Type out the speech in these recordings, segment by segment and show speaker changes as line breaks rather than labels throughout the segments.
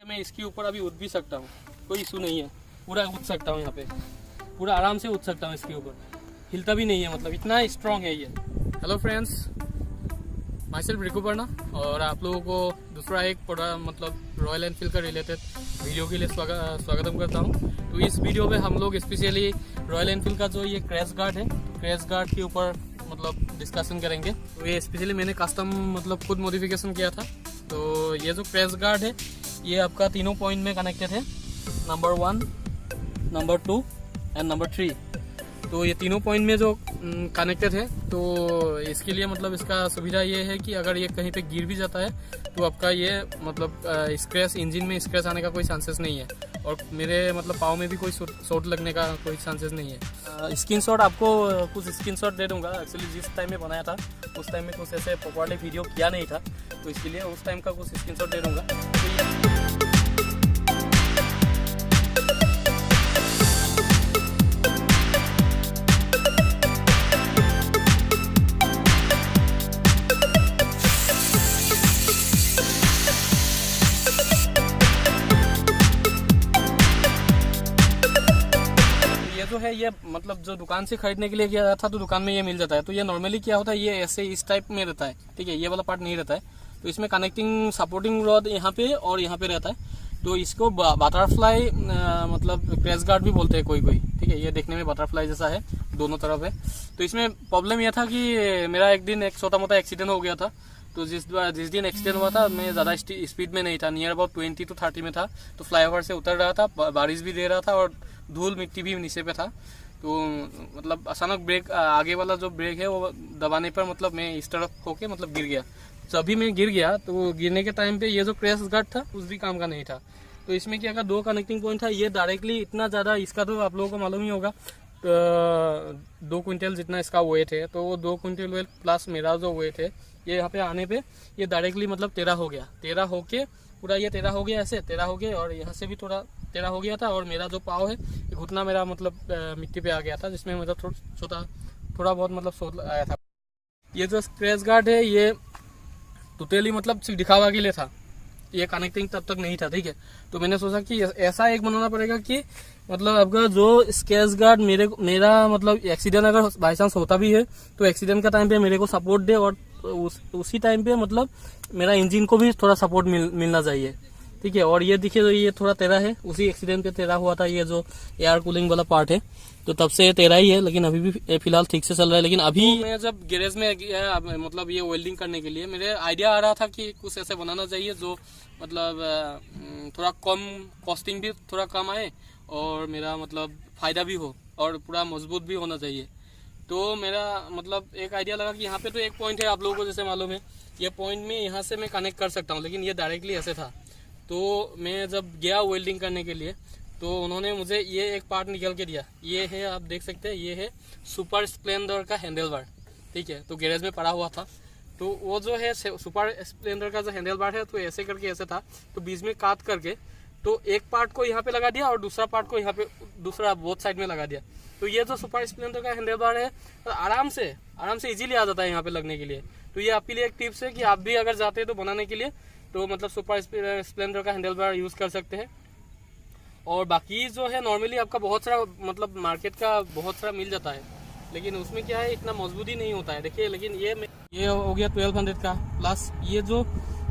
मैं इसके ऊपर अभी उठ भी सकता हूँ, कोई इशू नहीं है। पूरा उठ सकता हूँ यहाँ पे, पूरा आराम से उठ सकता हूँ इसके ऊपर, हिलता भी नहीं है, मतलब इतना स्ट्रॉन्ग है ये। हेलो फ्रेंड्स, माई सेल्फ रिकुपर्णा, और आप लोगों को दूसरा एक मतलब रॉयल एनफील्ड का रिलेटेड वीडियो के लिए स्वागतम करता हूँ। तो इस वीडियो में हम लोग स्पेशली रॉयल एनफील्ड का जो ये क्रैश गार्ड है, क्रैश गार्ड के ऊपर मतलब डिस्कशन करेंगे। तो ये स्पेशली मैंने कस्टम मतलब खुद मॉडिफिकेशन किया था। तो ये जो क्रैश गार्ड है ये आपका तीनों पॉइंट में कनेक्टेड है, नंबर 1, नंबर 2 एंड नंबर 3। तो ये तीनों पॉइंट में जो कनेक्टेड है, तो इसके लिए मतलब इसका सुविधा ये है कि अगर ये कहीं पे गिर भी जाता है तो आपका ये मतलब स्क्रैच, इंजन में स्क्रैच आने का कोई चांसेस नहीं है, और मेरे मतलब पाँव में भी कोई चोट लगने का कोई चांसेस नहीं है। स्क्रीनशॉट आपको कुछ स्क्रीनशॉट दे दूंगा। एक्चुअली जिस टाइम में बनाया था उस टाइम में कुछ ऐसे प्रॉपर्ली वीडियो किया नहीं था, तो इसके लिए उस टाइम का कुछ स्क्रीनशॉट दे दूंगा। जो है ये मतलब जो दुकान से खरीदने के लिए गया था तो दुकान में ये मिल जाता है। तो ये नॉर्मली क्या होता है, ये ऐसे इस टाइप में रहता है, ठीक है, ये वाला पार्ट नहीं रहता है। तो इसमें कनेक्टिंग सपोर्टिंग रॉड यहाँ पे और यहाँ पे रहता है। तो इसको बटरफ्लाई मतलब क्रैश गार्ड भी बोलते हैं कोई, ठीक है। ये देखने में बटरफ्लाई जैसा है, दोनों तरफ है। तो इसमें प्रॉब्लम यह था कि मेरा एक दिन एक छोटा मोटा एक्सीडेंट हो गया था। तो जिस दिन एक्सीडेंट हुआ था मैं ज़्यादा स्पीड में नहीं था, नियर अबाउट 20 to 30 में था। तो फ्लाईओवर से उतर रहा था, बारिश भी दे रहा था और धूल मिट्टी भी नीचे पे था। तो मतलब अचानक ब्रेक, आगे वाला जो ब्रेक है वो दबाने पर मतलब मैं इस तरफ होके मतलब गिर गया। जब भी मैं गिर गया तो गिरने के टाइम पे ये जो क्रैश गार्ड था उस भी काम का नहीं था। तो इसमें क्या, 2 कनेक्टिंग पॉइंट था। ये डायरेक्टली इतना ज़्यादा, इसका तो आप लोगों को मालूम ही होगा, 2 क्विंटल जितना इसका वेट है। तो वो 2 क्विंटल वेट प्लस मेरा जो वेट है, ये यहाँ पे आने पे ये डायरेक्टली मतलब 13 हो गया। 13 होके पूरा ये 13 हो गया, ऐसे 13 हो गया, और यहाँ से भी थोड़ा 13 हो गया था। और मेरा जो पाँव है घुटना मेरा मतलब मिट्टी पे आ गया था, जिसमें मतलब थोड़ा बहुत मतलब सोच आया था। ये जो क्रैश गार्ड है ये टोटली मतलब सिर्फ दिखावा के लिए था, ये कनेक्टिंग तब तक नहीं था, ठीक है। तो मैंने सोचा कि ऐसा एक बनाना पड़ेगा कि मतलब आपका जो स्क्रैच गार्ड मेरा मतलब एक्सीडेंट अगर बाई चांस होता भी है तो एक्सीडेंट का टाइम पे मेरे को सपोर्ट दे, और उसी टाइम पे मतलब मेरा इंजन को भी थोड़ा सपोर्ट मिलना चाहिए, ठीक है। और ये देखिए, तो ये थोड़ा 13 है, उसी एक्सीडेंट पे 13 हुआ था। ये जो एयर कूलिंग वाला पार्ट है तो तब से 13 ही है, लेकिन अभी भी फिलहाल ठीक से चल रहा है। लेकिन अभी मैं जब गैरेज में गया मतलब ये वेल्डिंग करने के लिए, मेरे आइडिया आ रहा था कि कुछ ऐसे बनाना चाहिए जो मतलब थोड़ा कम कॉस्टिंग भी थोड़ा कम आए और मेरा मतलब फायदा भी हो और पूरा मजबूत भी होना चाहिए। तो मेरा मतलब एक आइडिया लगा कि यहाँ पे तो एक पॉइंट है, आप लोगों को जैसे मालूम है, ये पॉइंट में यहाँ से मैं कनेक्ट कर सकता हूँ, लेकिन ये डायरेक्टली ऐसे था। तो मैं जब गया वेल्डिंग करने के लिए तो उन्होंने मुझे ये एक पार्ट निकल के दिया। ये है, आप देख सकते हैं, ये है सुपर स्प्लेंडर का हैंडल बार, ठीक है। तो गैरेज में पड़ा हुआ था। तो वो जो है सुपर स्प्लेंडर का जो हैंडल बार है, तो ऐसे करके ऐसे था, तो बीच में काट करके तो एक पार्ट को यहाँ पे लगा दिया और दूसरा पार्ट को यहाँ पे दूसरा बोथ साइड में लगा दिया। तो ये जो सुपर स्प्लेंडर का हैंडल बार है तो आराम से इजीली आ जाता है यहाँ पे लगने के लिए। तो ये आपके लिए एक टिप्स है कि आप भी अगर जाते हैं तो बनाने के लिए तो मतलब सुपर स्प्लेंडर का हैंडल बार यूज कर सकते हैं। और बाकी जो है नॉर्मली आपका बहुत सारा मतलब मार्केट का बहुत सारा मिल जाता है, लेकिन उसमें क्या है, इतना मजबूती नहीं होता है, देखिए। लेकिन ये हो गया 1200 का, प्लस ये जो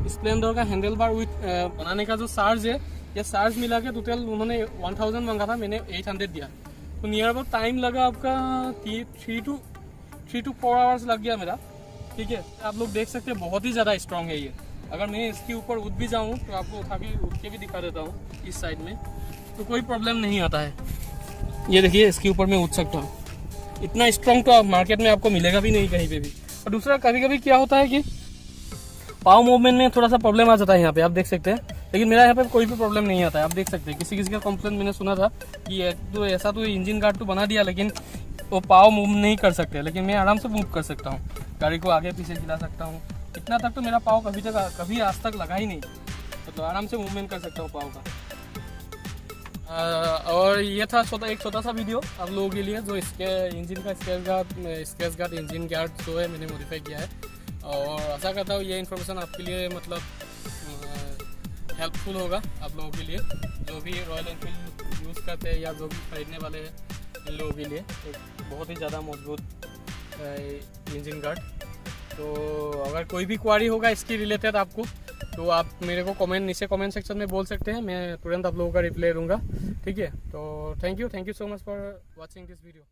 स्प्लेंडर का हैंडल बार विथ बनाने का जो चार्ज है, ये चार्ज मिला के टोटल उन्होंने 1000 मांगा था, मैंने 800 दिया। तो नियर अबाउट टाइम लगा आपका 3 to 4 आवर्स लग गया मेरा, ठीक है। आप लोग देख सकते हैं बहुत ही ज़्यादा स्ट्रॉन्ग है ये। अगर मैं इसके ऊपर उठ भी जाऊँ तो आपको उठ के भी दिखा देता हूँ इस साइड में, तो कोई प्रॉब्लम नहीं आता है। ये देखिए, इसके ऊपर मैं उठ सकता हूँ। इतना स्ट्रॉन्ग तो मार्केट में आपको मिलेगा भी नहीं कहीं पे भी। और दूसरा, कभी कभी क्या होता है कि पाव मूवमेंट में थोड़ा सा प्रॉब्लम आ जाता है यहाँ पे, आप देख सकते हैं। लेकिन मेरा यहाँ पे कोई भी प्रॉब्लम नहीं आता है, आप देख सकते हैं। किसी का कंप्लेन मैंने सुना था कि तो ऐसा तो इंजन गार्ड तो बना दिया, लेकिन वो पाव मूव नहीं कर सकते, लेकिन मैं आराम से मूव कर सकता हूँ, गाड़ी को आगे पीछे चला सकता हूँ। इतना तक तो मेरा पाव कभी आज तक लगा ही नहीं, तो आराम से मूवमेंट कर सकता हूँ पाव का। और ये था एक छोटा सा वीडियो आप लोगों के लिए, जो इसके इंजन का स्क्रैच गार्ड इंजन गार्ड जो है मैंने मॉडिफाई किया है। और आशा करता हूँ ये इन्फॉर्मेशन आपके लिए मतलब हेल्पफुल होगा आप लोगों के लिए, जो भी रॉयल एनफील्ड यूज़ करते हैं या जो भी खरीदने वाले हैं इन लोगों के लिए। एक बहुत ही ज़्यादा मजबूत इंजन गार्ड। तो अगर कोई भी क्वारी होगा इसकी रिलेटेड आपको, तो आप मेरे को नीचे कमेंट सेक्शन में बोल सकते हैं, मैं तुरंत आप लोगों का रिप्लाई दूंगा। ठीक है, तो thank you so much for watching this video.